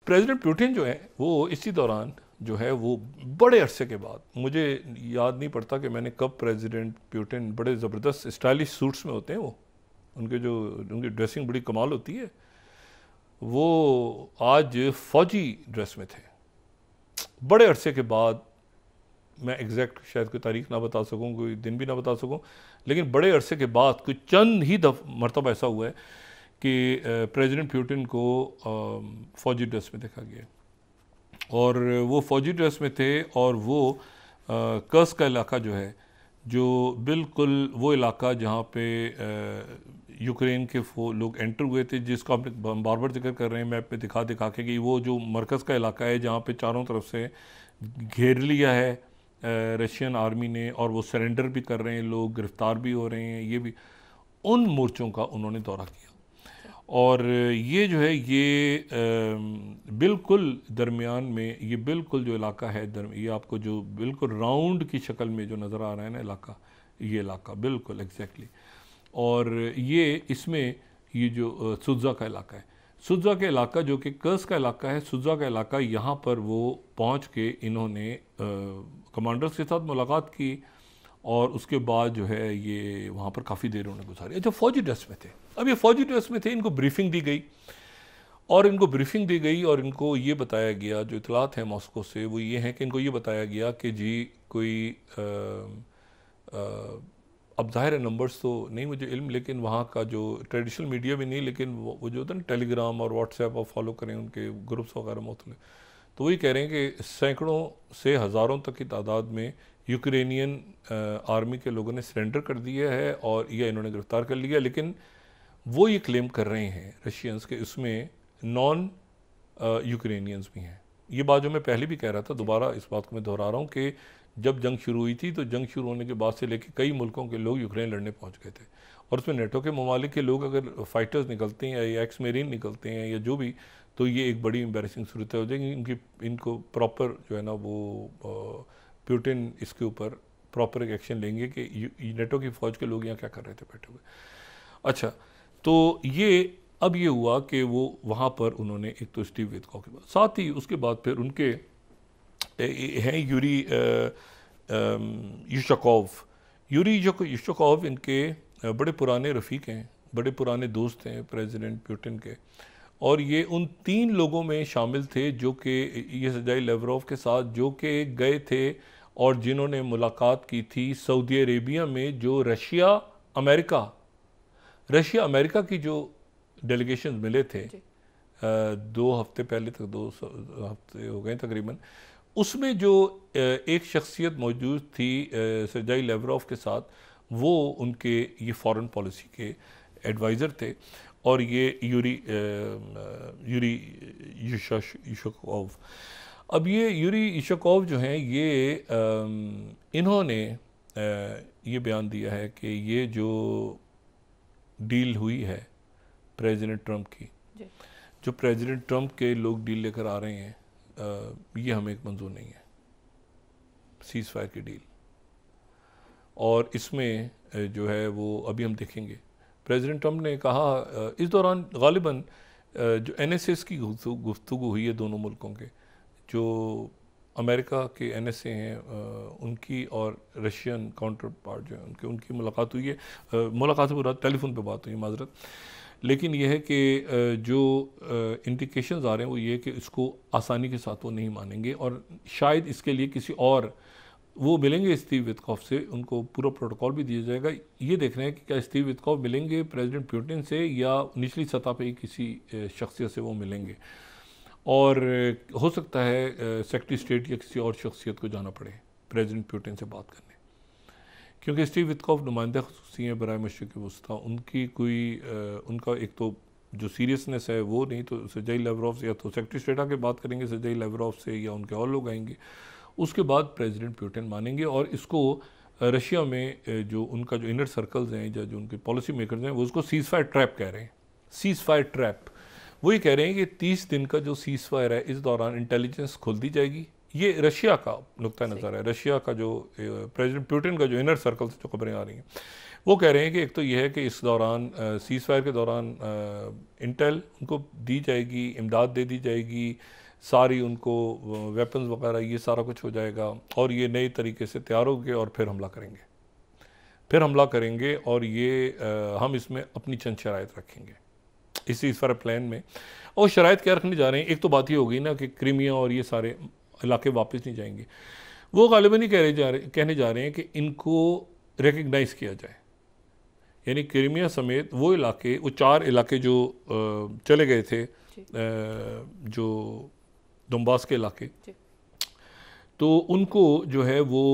President Putin जो है वो इसी दौरान जो है वो बड़े अरसे के बाद, मुझे याद नहीं पड़ता कि मैंने कब प्रेसिडेंट पुतिन, बड़े ज़बरदस्त स्टाइलिश सूट्स में होते हैं वो, उनकी ड्रेसिंग बड़ी कमाल होती है, वो आज फौजी ड्रेस में थे बड़े अरसे के बाद। मैं एग्जैक्ट शायद कोई तारीख ना बता सकूं, कोई दिन भी ना बता सकूं, लेकिन बड़े अरसे के बाद कोई चंद ही मरतबा ऐसा हुआ है कि प्रेसिडेंट पुतिन को फ़ौजी ड्रेस में देखा गया, और वो फ़ौजी ड्रेस में थे, और वो कर्स का इलाका जो है, जो बिल्कुल वो इलाका जहाँ पे यूक्रेन के वो लोग एंटर हुए थे, जिसको हम बार बार जिक्र कर रहे हैं मैप पे दिखा दिखा के, कि वो जो मरकज़ का इलाका है जहाँ पे चारों तरफ से घेर लिया है रशियन आर्मी ने, और वो सरेंडर भी कर रहे हैं, लोग गिरफ्तार भी हो रहे हैं, ये भी, उन मोर्चों का उन्होंने दौरा किया। और ये जो है ये बिल्कुल दरमियान में, ये बिल्कुल जो इलाका है ये आपको जो बिल्कुल राउंड की शक्ल में जो नज़र आ रहा है ना इलाका, ये इलाका बिल्कुल एग्जैक्टली, और ये इसमें ये जो सुत्ज़ा का इलाका है, सुत्ज़ा का इलाका जो कि कर्स का इलाका है, सुत्ज़ा का इलाका, यहाँ पर वो पहुँच के इन्होंने कमांडर्स के साथ मुलाकात की, और उसके बाद जो है ये वहाँ पर काफ़ी देर उन्होंने गुजारी। अच्छा, फ़ौजी ड्रेस में थे, अब ये फ़ौजी ड्रेस में थे, इनको ब्रीफिंग दी गई, और इनको ये बताया गया, जो इतलात है मॉस्को से वो ये हैं कि इनको ये बताया गया कि जी कोई अब ज़ाहिर है नंबर्स तो नहीं मुझे इल्म, लेकिन वहाँ का जो ट्रेडिशनल मीडिया भी नहीं, लेकिन वो जो होता है ना टेलीग्राम और व्हाट्सएप और फॉलो करें उनके ग्रुप्स वगैरह मुख्तलिफ, तो वही कह रहे हैं कि सैकड़ों से हज़ारों तक की तादाद में यूक्रेनियन आर्मी के लोगों ने सरेंडर कर दिया है, और यह इन्होंने गिरफ्तार कर लिया। लेकिन वो ये क्लेम कर रहे हैं रशियंस के उसमें नॉन यूक्रेनियंस भी हैं। ये बात जो मैं पहले भी कह रहा था, दोबारा इस बात को मैं दोहरा रहा हूँ कि जब जंग शुरू हुई थी, तो जंग शुरू होने के बाद से लेकर कई मुल्कों के लोग यूक्रेन लड़ने पहुँच गए थे, और उसमें नेटो के ममालिक के लोग अगर फाइटर्स निकलते हैं या एक्स मेरीन निकलते हैं या जो भी, तो ये एक बड़ी एम्बेरसिंग सूरत हो जाएगी। इनको प्रॉपर जो है ना वो पुतिन इसके ऊपर प्रॉपर एक एक्शन लेंगे कि नेटो की फ़ौज के लोग यहाँ क्या कर रहे थे बैठे हुए। अच्छा, तो ये अब ये हुआ कि वो वहाँ पर उन्होंने एक तो स्टीव वितकॉफ के बाद, साथ ही उसके बाद फिर उनके हैं यूरी युशकोव, इनके बड़े पुराने रफ़ीक हैं, बड़े पुराने दोस्त हैं प्रेसिडेंट पुतिन के, और ये उन 3 लोगों में शामिल थे जो कि ये सर्जाई लेवरोव के साथ जो कि गए थे और जिन्होंने मुलाकात की थी सऊदी अरेबिया में, जो रशिया अमेरिका की जो डेलीगेशन मिले थे 2 हफ्ते पहले तक, 2 हफ्ते हो गए तकरीबन, उसमें जो एक शख्सियत मौजूद थी सर्जाई लेवरोव के साथ, वो उनके ये फॉरेन पॉलिसी के एडवाइज़र थे, और ये यूरी युशकोव। अब ये यूरी युशकोव जो हैं, ये इन्होंने ये बयान दिया है कि ये जो डील हुई है प्रेसिडेंट ट्रंप की, जो प्रेसिडेंट ट्रंप के लोग डील लेकर आ रहे हैं, ये हमें एक मंजूर नहीं है, सीज़ फायर की डील, और इसमें जो है वो अभी हम देखेंगे। प्रेसिडेंट ट्रंप ने कहा इस दौरान गालिबन जो NSAs की गुफ्तगू हुई है दोनों मुल्कों के, जो अमेरिका के NSA हैं उनकी और रशियन काउंटर पार्ट जो है उनकी मुलाकात हुई है, मुलाकात से पूरा टेलीफोन पे बात हुई है, माजरत। लेकिन यह है कि जो इंडिकेशंस आ रहे हैं वो ये कि इसको आसानी के साथ वो नहीं मानेंगे, और शायद इसके लिए किसी और वो मिलेंगे स्टीव वितकॉफ से, उनको पूरा प्रोटोकॉल भी दिया जाएगा। ये देख रहे हैं कि क्या स्टीव वितकॉफ मिलेंगे प्रेसिडेंट पुतिन से या निचली सतह पे ही किसी शख्सियत से वो मिलेंगे, और हो सकता है सेक्रेटरी स्टेट या किसी और शख्सियत को जाना पड़े प्रेसिडेंट पुतिन से बात करने, क्योंकि स्टीव वितकॉफ नुमाइंदा ख़ुसूसी हैं बराए मशरिक़ वस्ता, उनकी कोई उनका एक तो जो सीरियसनेस है वो नहीं, तो सर्जाई लेवरोव से या तो सेक्रेटरी स्टेट आके बात करेंगे सर्जाई लेवरोव से, या उनके और लोग आएंगे, उसके बाद प्रेसिडेंट पुतिन मानेंगे। और इसको रशिया में जो उनका जो इनर सर्कल्स हैं या जो उनके पॉलिसी मेकर्स हैं वो उसको सीज़ फायर ट्रैप कह रहे हैं, सीज़ फायर ट्रैप। वही कह रहे हैं कि 30 दिन का जो सीज़ फायर है, इस दौरान इंटेलिजेंस खोल दी जाएगी। ये रशिया का नुक्ता नज़र है, रशिया का जो प्रेसिडेंट पुतिन का जो इनर सर्कल से जो खबरें आ रही हैं वो कह रहे हैं कि एक तो ये है कि इस दौरान सीज़ फायर के दौरान इंटेल उनको दी जाएगी, इमदाद दे दी जाएगी, सारी उनको वेपन्स वगैरह ये सारा कुछ हो जाएगा और ये नए तरीके से तैयार होंगे और फिर हमला करेंगे और ये हम इसमें अपनी चंद शराइत रखेंगे इस सीज़ फायर प्लान में। और शराइत क्या रखने जा रहे हैं, एक तो बात ये हो गई ना कि क्रीमिया और ये सारे इलाके वापस नहीं जाएंगे। वो गालिबन ही कहने जा रहे हैं कि इनको रिकग्नाइज़ किया जाए, यानी क्रीमिया समेत वो इलाके, वो 4 इलाके जो चले गए थे, जो दोनबास के इलाके, तो उनको जो है वो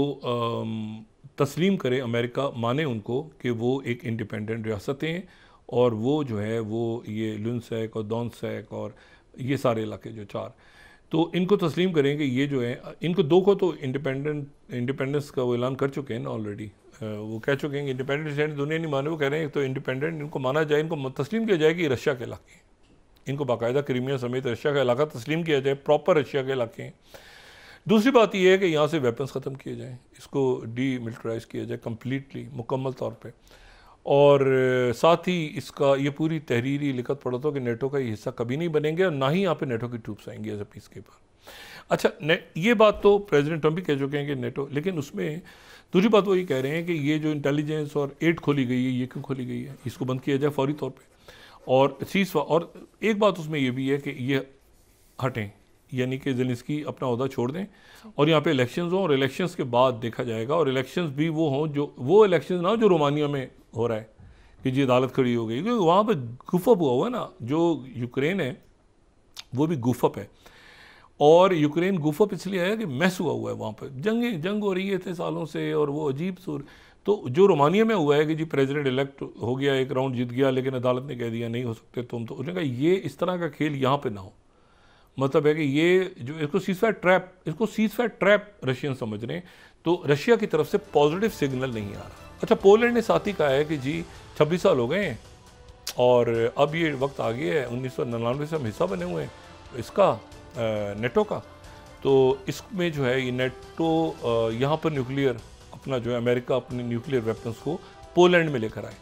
तस्लीम करे, अमेरिका माने उनको कि वो एक इंडिपेंडेंट रियासतें हैं और वो जो है वो ये लुनसैक और दौनसैक और ये सारे इलाके जो 4, तो इनको तस्लीम करेंगे। ये जो है इनको 2 को तो इंडिपेंडेंस का वो ऐलान कर चुके हैं ना ऑलरेडी, वो कह चुके हैं कि इंडिपेंडेंस दुनिया नहीं माने, वो कह रहे हैं तो इंडिपेंडेंट इनको माना जाए, इनको तस्लीम किया जाए कि रशिया के इलाके, इनको बाकायदा क्रीमिया समेत रशिया का इलाका तस्लीम किया जाए, प्रॉपर रशिया के इलाके हैं। दूसरी बात यह है कि यहाँ से वेपन्स ख़त्म किए जाएँ, इसको डीमिलिटराइज किया जाए कम्प्लीटली, मुकम्मल तौर पर। और साथ ही इसका ये पूरी तहरीरी लिखत पढ़ा था कि नेटो का ये हिस्सा कभी नहीं बनेंगे और ना ही यहाँ पे नेटो की ट्रूप्स आएंगी एज ए पीस कीपर। अच्छा, ये बात तो प्रेसिडेंट ट्रंप भी कह चुके हैं कि नेटो, लेकिन उसमें दूसरी बात वो ये कह रहे हैं कि ये जो इंटेलिजेंस और एड खोली गई है, ये क्यों खोली गई है, इसको बंद किया जाए फौरी तौर पे। और और एक बात उसमें ये भी है कि ये हटें, यानी कि ज़ेलेंस्की अपना ओहदा छोड़ दें और यहाँ पे इलेक्शंस हों और इलेक्शंस के बाद देखा जाएगा, और इलेक्शंस भी वो हों जो वो इलेक्शंस ना हो जो रोमानिया में हो रहा है कि जी अदालत खड़ी हो गई, क्योंकि वहाँ पे गुफअप हुआ है ना, जो यूक्रेन है वो भी गुफअप है। और यूक्रेन गुफअप इसलिए है कि मैस हुआ है, वहाँ पर जंग हो रही है इतने सालों से और वो अजीब सूर। तो जो रोमानिया में हुआ है कि जी प्रेसिडेंट इलेक्ट हो गया, एक राउंड जीत गया, लेकिन अदालत ने कह दिया नहीं हो सकते तुम, तो उसने कहा ये इस तरह का खेल यहाँ पे ना हो। मतलब है कि ये जो इसको सीज़फायर ट्रैप रशियन समझ रहे हैं, तो रशिया की तरफ से पॉजिटिव सिग्नल नहीं आ रहा। अच्छा, पोलैंड ने साथ ही कहा है कि जी 26 साल हो गए हैं और अब ये वक्त आ गया है, 1999 से हम हिस्सा बने हुए हैं इसका, नेटो का, तो इसमें जो है ये नेटो यहाँ पर न्यूक्लियर अपना जो है अमेरिका अपने न्यूक्लियर वेपन्स को पोलैंड में लेकर आए।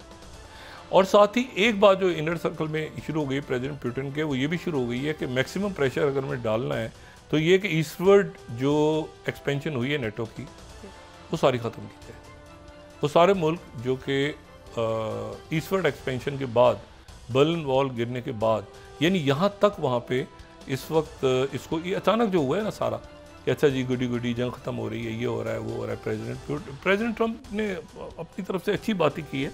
और साथ ही एक बात जो इनर सर्कल में शुरू हो गई प्रेसिडेंट पुतिन के, वो ये भी शुरू हो गई है कि मैक्सिमम प्रेशर अगर हमें डालना है तो ये कि ईस्टवर्ड जो एक्सपेंशन हुई है नेटो की वो सारी ख़त्म की जाए। वो सारे मुल्क जो कि ईस्टवर्ड एक्सपेंशन के बाद, बर्लिन वॉल गिरने के बाद, यानी यहाँ तक वहाँ पे इस वक्त इसको ये अचानक जो हुआ है ना सारा कि अच्छा जी गुडी जंग ख़त्म हो रही है, ये हो रहा है, वो हो रहा है। प्रेसिडेंट ट्रंप ने अपनी तरफ से अच्छी बातें की है,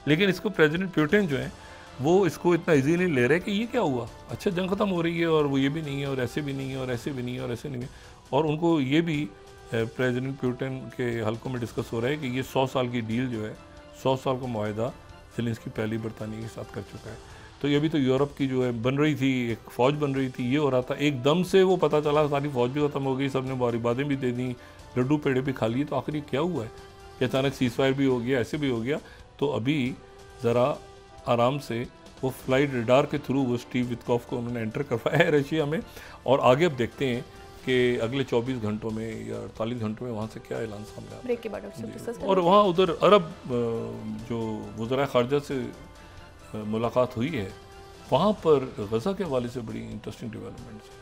लेकिन इसको प्रेसिडेंट पुतिन जो है वो इसको इतना इजी नहीं ले रहे कि ये क्या हुआ, अच्छा जंग ख़त्म हो रही है और वो ये भी नहीं है और ऐसे भी नहीं है और ऐसे भी नहीं है और ऐसे नहीं है। और उनको ये भी प्रेसिडेंट पुतिन के हलकों में डिस्कस हो रहा है कि ये 100 साल की डील जो है, 100 साल का मुआहदा ज़ेलेंस्की पहली बरतानिया के साथ कर चुका है। तो ये भी तो यूरोप की जो है बन रही थी, एक फ़ौज बन रही थी, ये हो रहा था, एकदम से वो पता चला सारी फ़ौज भी ख़त्म हो गई, सब ने बारी बातें भी दे दी, लड्डू पेड़े भी खा लिए, तो आखिर क्या हुआ है कि अचानक सीज़फायर भी हो गया, ऐसे भी हो गया। तो अभी ज़रा आराम से वो फ्लाइट रडार के थ्रू वो स्टीव वित्कॉफ को उन्होंने एंटर करवाया है रशिया में, और आगे अब देखते हैं कि अगले 24 घंटों में या 48 घंटों में वहाँ से क्या ऐलान सामने आता है। ब्रेक के बाद और वहाँ उधर अरब जो वज़राए ख़ारजा से मुलाकात हुई है, वहाँ पर गज़ा के हवाले से बड़ी इंटरेस्टिंग डेवलपमेंट्स है।